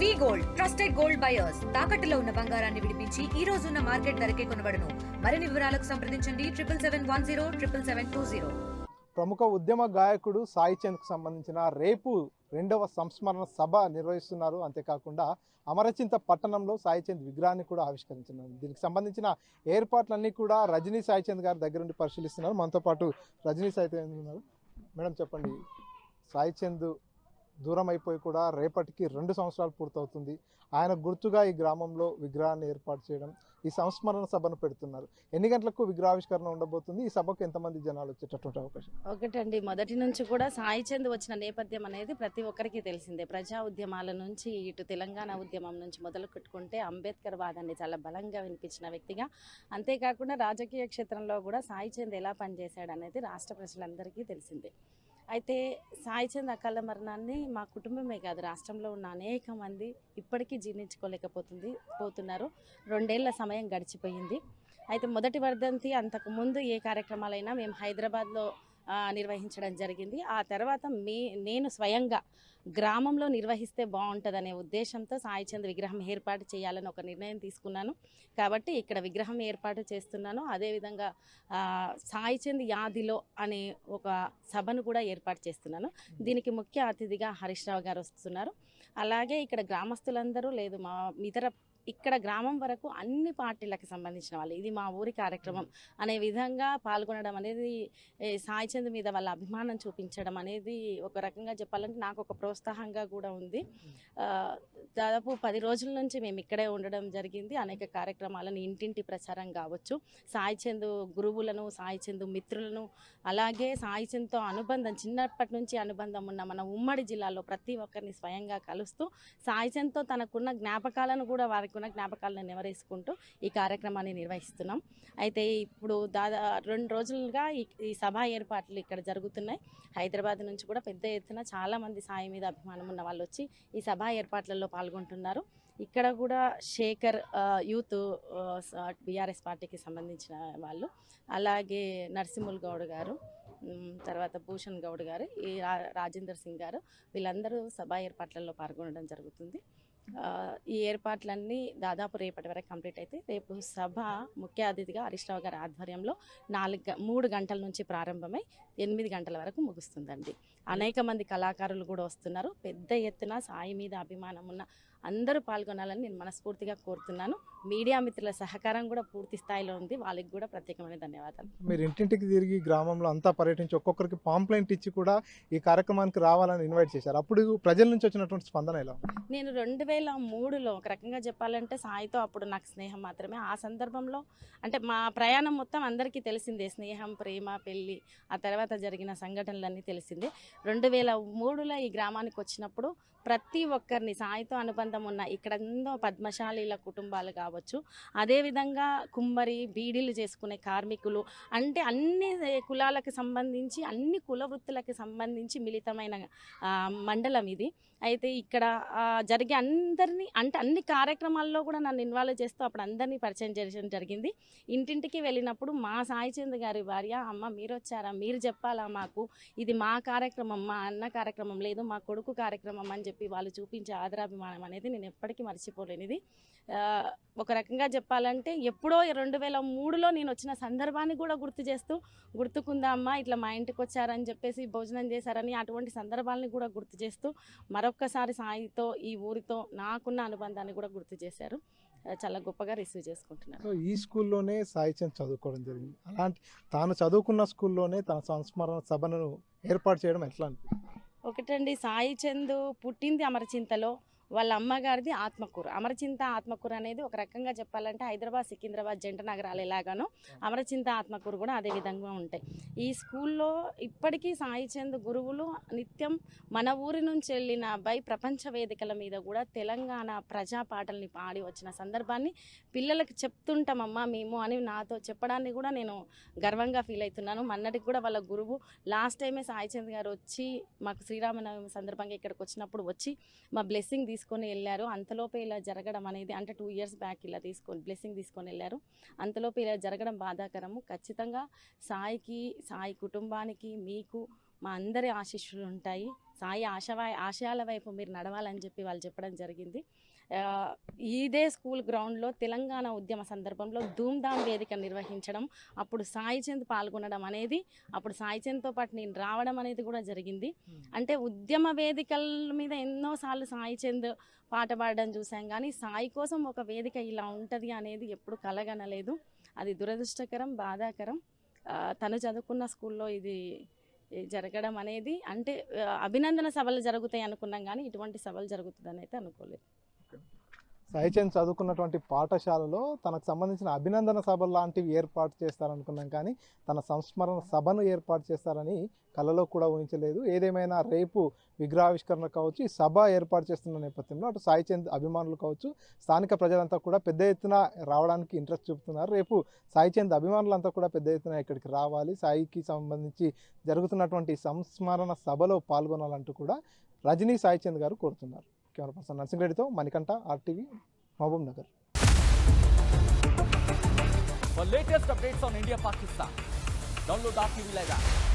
వి gold trusted gold buyers తాకట్టులో ఉన్న బంగారాన్ని విడిపించి ఈ రోజు ఉన్న మార్కెట్ ధరకే కొనబడును. మరిన్ని వివరాలకు సంప్రదించండి 77107720. ప్రముఖ ఉద్యమ గాయకుడు సాయి చంద్కు సంబంధించిన రేపు 2వ సంస్మరణ సభ నిర్వహిస్తున్నారు. అంతేకాకుండా అమరచింత పట్టణంలో సాయి చంద్ విగ్రహాన్ని కూడా ఆవిష్కరించున్నారు. దీనికి సంబంధించిన ఏర్పాట్లన్నీ కూడా రజనీ సాయి చంద్ గారి దగ్గర నుండి పరిశీలిస్తున్నారు. మనతో పాటు రజనీ సాయి చంద్ ఉన్నారు. మేడం చెప్పండి, సాయి చంద్ దూరం అయిపోయి కూడా రేపటికి 2 సంవత్సరాలు పూర్తవుతుంది. ఆయన గుర్తుగా ఈ గ్రామంలో విగ్రహాన్ని ఏర్పాటు చేయడం, ఈ సంస్మరణ సభను పెడుతున్నారు. ఎన్ని గంటలకు విగ్రహావిష్కరణ ఉండబోతుంది? ఈ సభకు ఎంతమంది జనాలు వచ్చేటటువంటి అవకాశం? ఒకటండి, మొదటి నుంచి కూడా సాయి చంద్ వచ్చిన నేపథ్యం అనేది ప్రతి ఒక్కరికి తెలిసిందే. ప్రజా ఉద్యమాల నుంచి ఇటు తెలంగాణ ఉద్యమం నుంచి మొదలు పెట్టుకుంటే అంబేద్కర్ వాదాన్ని చాలా బలంగా వినిపించిన వ్యక్తిగా, అంతేకాకుండా రాజకీయ క్షేత్రంలో కూడా సాయి చంద్ ఎలా పనిచేశాడు అనేది రాష్ట్ర ప్రజలందరికీ తెలిసిందే. అయితే సాయి చంద్ అకాల మరణాన్ని మా కుటుంబమే కాదు, రాష్ట్రంలో ఉన్న అనేక మంది ఇప్పటికీ పోతున్నారు. 2 ఏళ్ల సమయం గడిచిపోయింది. అయితే మొదటి వర్ధంతి అంతకుముందు ఏ కార్యక్రమాలైనా మేము హైదరాబాద్లో నిర్వహించడం జరిగింది. ఆ తర్వాత నేను స్వయంగా గ్రామంలో నిర్వహిస్తే బాగుంటుందనే ఉద్దేశంతో సాయి చంద్ విగ్రహం ఏర్పాటు చేయాలని ఒక నిర్ణయం తీసుకున్నాను. కాబట్టి ఇక్కడ విగ్రహం ఏర్పాటు చేస్తున్నాను. అదేవిధంగా సాయి చంద్ యాదిలో అనే ఒక సభను కూడా ఏర్పాటు చేస్తున్నాను. దీనికి ముఖ్య అతిథిగా హరీష్ రావు గారు వస్తున్నారు. అలాగే ఇక్కడ గ్రామస్తులందరూ లేదు మా ఇతర ఇక్కడ గ్రామం వరకు అన్ని పార్టీలకు సంబంధించిన వాళ్ళు ఇది మా ఊరి కార్యక్రమం అనే విధంగా పాల్గొనడం అనేది, సాయి చంద్ మీద వాళ్ళ అభిమానం చూపించడం అనేది ఒక రకంగా చెప్పాలంటే నాకు ఒక ప్రోత్సాహంగా కూడా ఉంది. దాదాపు 10 రోజుల నుంచి మేము ఇక్కడే ఉండడం జరిగింది. అనేక కార్యక్రమాలను ఇంటింటి ప్రచారం కావచ్చు, సాయి చంద్ గురువులను, సాయి చంద్ మిత్రులను, అలాగే సాయి చంద్తో చిన్నప్పటి నుంచి అనుబంధం ఉన్న మన ఉమ్మడి జిల్లాలో ప్రతి ఒక్కరిని స్వయంగా కలుస్తూ సాయి చంద్తో తనకున్న జ్ఞాపకాలను కూడా వారికి జ్ఞాపకాలను నెమరేసుకుంటూ ఈ కార్యక్రమాన్ని నిర్వహిస్తున్నాం. అయితే ఇప్పుడు 2 రోజులుగా ఈ సభ ఏర్పాట్లు ఇక్కడ జరుగుతున్నాయి. హైదరాబాద్ నుంచి కూడా పెద్ద ఎత్తున చాలామంది సాయి మీద అభిమానం ఉన్న వాళ్ళు వచ్చి ఈ సభ ఏర్పాట్లలో పాల్గొంటున్నారు. ఇక్కడ కూడా శేఖర్ యూత్ బీఆర్ఎస్ పార్టీకి సంబంధించిన వాళ్ళు, అలాగే నరసింహుల్ గౌడ్ గారు, తర్వాత భూషణ్ గౌడ్ గారు, ఈ రాజేందర్ సింగ్ గారు, వీళ్ళందరూ సభ ఏర్పాట్లలో పాల్గొనడం జరుగుతుంది. ఈ ఏర్పాట్లన్నీ దాదాపు రేపటి వరకు కంప్లీట్ అయితే రేపు సభ ముఖ్య అతిథిగా హరీష్ రావు గారి ఆధ్వర్యంలో 3 గంటల నుంచి ప్రారంభమై 8 గంటల వరకు ముగుస్తుందండి. అనేక మంది కళాకారులు కూడా వస్తున్నారు. పెద్ద ఎత్తున సాయి మీద అభిమానం ఉన్న అందరూ పాల్గొనాలని నేను మనస్ఫూర్తిగా కోరుతున్నాను. మీడియా మిత్రుల సహకారం కూడా పూర్తి స్థాయిలో ఉంది. వాళ్ళకి కూడా ప్రత్యేకమైన ధన్యవాదాలు. మీరు ఇంటింటికి తిరిగి గ్రామంలో అంతా పర్యటించి ఒక్కొక్కరికి పాంప్లెంట్ ఇచ్చి కూడా ఈ కార్యక్రమానికి రావాలని ఇన్వైట్ చేశారు. అప్పుడు ప్రజల నుంచి వచ్చినటువంటి స్పందన ఎలా? నేను 2003లో ఒక రకంగా చెప్పాలంటే సాయితో అప్పుడు నాకు స్నేహం మాత్రమే. ఆ సందర్భంలో అంటే మా ప్రయాణం మొత్తం అందరికీ తెలిసిందే, స్నేహం, ప్రేమ, పెళ్ళి, ఆ తర్వాత జరిగిన సంఘటనలన్నీ తెలిసిందే. 2003లో ఈ గ్రామానికి వచ్చినప్పుడు ప్రతి ఒక్కరిని సాయితో అనుబంధం ఉన్న ఇక్కడ ఎన్నో పద్మశాలీల కుటుంబాలు కావచ్చు, అదేవిధంగా కుమ్మరి, బీడీలు చేసుకునే కార్మికులు, అంటే అన్ని కులాలకు సంబంధించి అన్ని కుల వృత్తులకు సంబంధించి మిళితమైన మండలం ఇది. అయితే ఇక్కడ జరిగే అందరినీ అంటే అన్ని కార్యక్రమాల్లో కూడా నన్ను ఇన్వాల్వ్ చేస్తూ అప్పుడు అందరినీ పరిచయం చేయడం జరిగింది. ఇంటింటికి వెళ్ళినప్పుడు మా సాయి చంద్ గారి భార్య, అమ్మ మీరు వచ్చారా, మీరు చెప్పాలా మాకు, ఇది మా కార్యక్రమం, మా అన్న కార్యక్రమం లేదు, మా కొడుకు కార్యక్రమం అని చెప్పి వాళ్ళు చూపించే ఆదరాభిమానం అనేది నేను ఎప్పటికీ మర్చిపోలేనిది. ఒక రకంగా చెప్పాలంటే ఎప్పుడో 2003లో నేను వచ్చిన సందర్భాన్ని కూడా గుర్తు చేస్తూ, గుర్తుకుందా అమ్మ ఇట్లా మా ఇంటికి వచ్చారని చెప్పేసి భోజనం చేశారని, అటువంటి సందర్భాలని కూడా గుర్తు చేస్తూ మరొక్కసారి సాయితో, ఈ ఊరితో నాకున్న అనుబంధాన్ని కూడా గుర్తు చేశారు. చాలా గొప్పగా రిసీవ్ చేసుకుంటున్నాను. సో ఈ స్కూల్లోనే సాయి చంద్ చదువుకోవడం జరిగింది. అలాంటి తాను చదువుకున్న స్కూల్లోనే తన సంస్మరణ సభను ఏర్పాటు చేయడం ఎట్లా అనిపించింది? ఒకటండి, సాయి చంద్ పుట్టింది అమరచింతలో, వాళ్ళ అమ్మగారిది ఆత్మకూరు. అమరచింత ఆత్మకూరు అనేది ఒక రకంగా చెప్పాలంటే హైదరాబాద్, సికింద్రాబాద్ జంట నగరాలు ఎలాగానో అమరచింత ఆత్మకూరు కూడా అదే విధంగా ఉంటాయి. ఈ స్కూల్లో ఇప్పటికీ సాయి చంద్ గురువులు నిత్యం మన ఊరి నుంచి వెళ్ళిన అబ్బాయి ప్రపంచ వేదికల మీద కూడా తెలంగాణ ప్రజా పాటల్ని పాడి వచ్చిన సందర్భాన్ని పిల్లలకు చెప్తుంటామమ్మా మేము అని నాతో చెప్పడాన్ని కూడా నేను గర్వంగా ఫీల్ అవుతున్నాను. మొన్నటికి కూడా వాళ్ళ గురువు లాస్ట్ టైమే సాయి చంద్ గారు వచ్చి మాకు శ్రీరామనవమి సందర్భంగా ఇక్కడికి వచ్చినప్పుడు వచ్చి మా బ్లెస్సింగ్ తీసుకొని వెళ్ళారు. అంతలోపే ఇలా జరగడం అనేది, అంటే 2 years బ్యాక్ ఇలా బ్లెస్సింగ్ తీసుకొని వెళ్ళారు. అంతలోపే ఇలా జరగడం బాధాకరము. ఖచ్చితంగా సాయికి, సాయి కుటుంబానికి, మీకు మా అందరి ఆశీస్సులు ఉంటాయి. సాయి ఆశయాల వైపు మీరు నడవాలని చెప్పి వాళ్ళు చెప్పడం జరిగింది. ఇదే స్కూల్ గ్రౌండ్లో తెలంగాణ ఉద్యమ సందర్భంలో ధూమ్ధామ్ వేదిక నిర్వహించడం, అప్పుడు సాయి చంద్ పాల్గొనడం అనేది, అప్పుడు సాయి చంద్తో పాటు నేను రావడం అనేది కూడా జరిగింది. అంటే ఉద్యమ వేదికల మీద ఎన్నోసార్లు సాయి చంద్ పాట పాడడం చూసాం, కానీ సాయి కోసం ఒక వేదిక ఇలా ఉంటుంది అనేది ఎప్పుడు కలగనలేదు. అది దురదృష్టకరం, బాధాకరం. తను చదువుకున్న స్కూల్లో ఇది జరగడం అనేది, అంటే అభినందన సభలు జరుగుతాయి అనుకున్నాం, కానీ ఇటువంటి సభలు జరుగుతుందని అయితే అనుకోలేదు. సాయి చంద్ చదువుకున్నటువంటి పాఠశాలలో తనకు సంబంధించిన అభినందన సభలు లాంటివి ఏర్పాటు చేస్తారనుకున్నాం, కానీ తన సంస్మరణ సభను ఏర్పాటు చేస్తారని కలలో కూడా ఊహించలేదు. ఏదేమైనా రేపు విగ్రహావిష్కరణ కావచ్చు, ఈ సభ ఏర్పాటు చేస్తున్న నేపథ్యంలో అటు సాయి చంద్ అభిమానులు కావచ్చు, స్థానిక ప్రజలంతా కూడా పెద్ద ఎత్తున రావడానికి ఇంట్రెస్ట్ చూపుతున్నారు. రేపు సాయి చంద్ అభిమానులంతా కూడా పెద్ద ఎత్తున ఇక్కడికి రావాలి, సాయికి సంబంధించి జరుగుతున్నటువంటి సంస్మరణ సభలో పాల్గొనాలంటూ కూడా రజనీ సాయి చంద్ గారు కోరుతున్నారు. కెమెరా పర్సన్ నర్సింగ్ రెడ్డితో Manikanta, RTV, Mahabub Nagar. For latest updates on India Pakistan, download our TV Live app